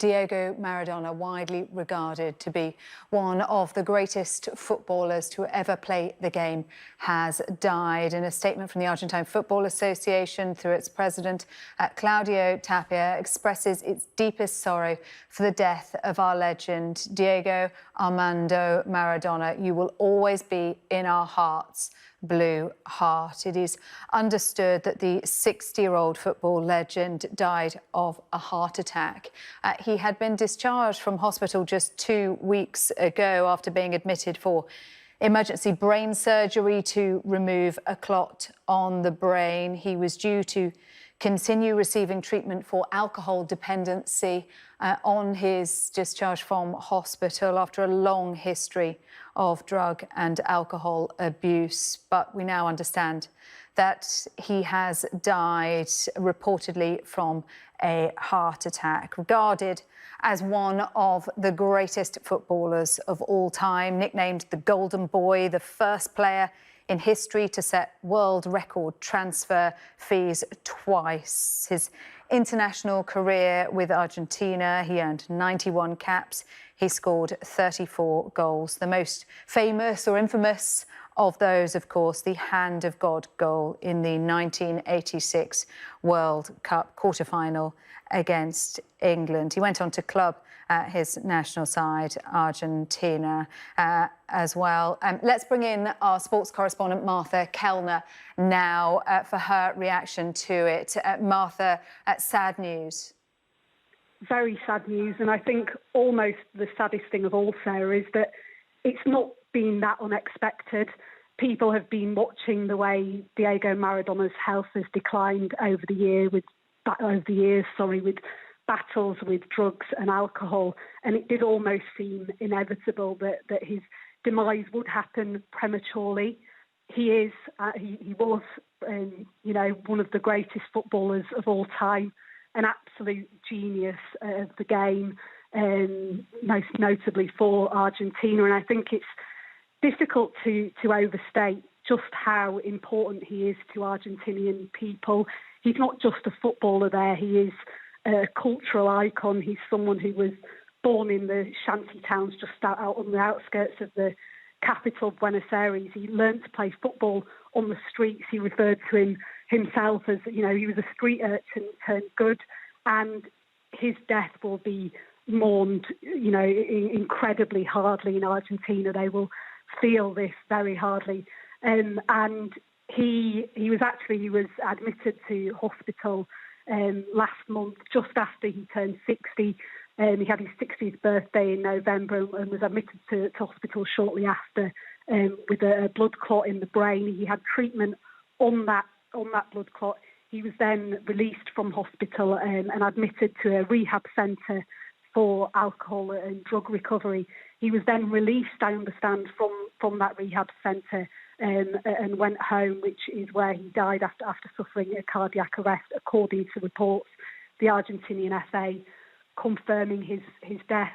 Diego Maradona, widely regarded to be one of the greatest footballers to ever play the game, has died. In a statement from the Argentine Football Association, through its president, Claudio Tapia, expresses its deepest sorrow for the death of our legend, Diego Armando Maradona. You will always be in our hearts, Blue Heart. It is understood that the 60-year-old football legend died of a heart attack. He had been discharged from hospital just 2 weeks ago after being admitted for emergency brain surgery to remove a clot on the brain. He was due to continue receiving treatment for alcohol dependency on his discharge from hospital after a long history of drug and alcohol abuse. But we now understand that he has died, reportedly from a heart attack. Regarded as one of the greatest footballers of all time, nicknamed the Golden Boy, the first player in history to set world record transfer fees twice. His international career with Argentina, he earned 91 caps. He scored 34 goals. The most famous or infamous of those, of course, the Hand of God goal in the 1986 World Cup quarter-final against England. He went on to club his national side, Argentina, as well. Let's bring in our sports correspondent, Martha Kellner, now for her reaction to it. Martha, sad news. Very sad news, and I think almost the saddest thing of all, Sarah, is that it's not been that unexpected. People have been watching the way Diego Maradona's health has declined over the years, with battles with drugs and alcohol, and it did almost seem inevitable that his demise would happen prematurely. He was one of the greatest footballers of all time, an absolute genius of the game, most notably for Argentina. And I think it's difficult to overstate just how important he is to Argentinian people. He's not just a footballer there, he is a cultural icon. He's someone who was born in the shanty towns just out on the outskirts of the capital, Buenos Aires. He learned to play football on the streets. He referred to himself as, he was a street urchin turned good, and his death will be mourned, incredibly hardly in Argentina. They will feel this very hardly. And he was admitted to hospital last month, just after he turned 60. He had his 60th birthday in November and was admitted to hospital shortly after with a blood clot in the brain. He had treatment on that blood clot. He was then released from hospital and admitted to a rehab centre for alcohol and drug recovery. He was then released, I understand, from that rehab centre and went home, which is where he died after suffering a cardiac arrest, according to reports. The Argentinian FA confirming his death.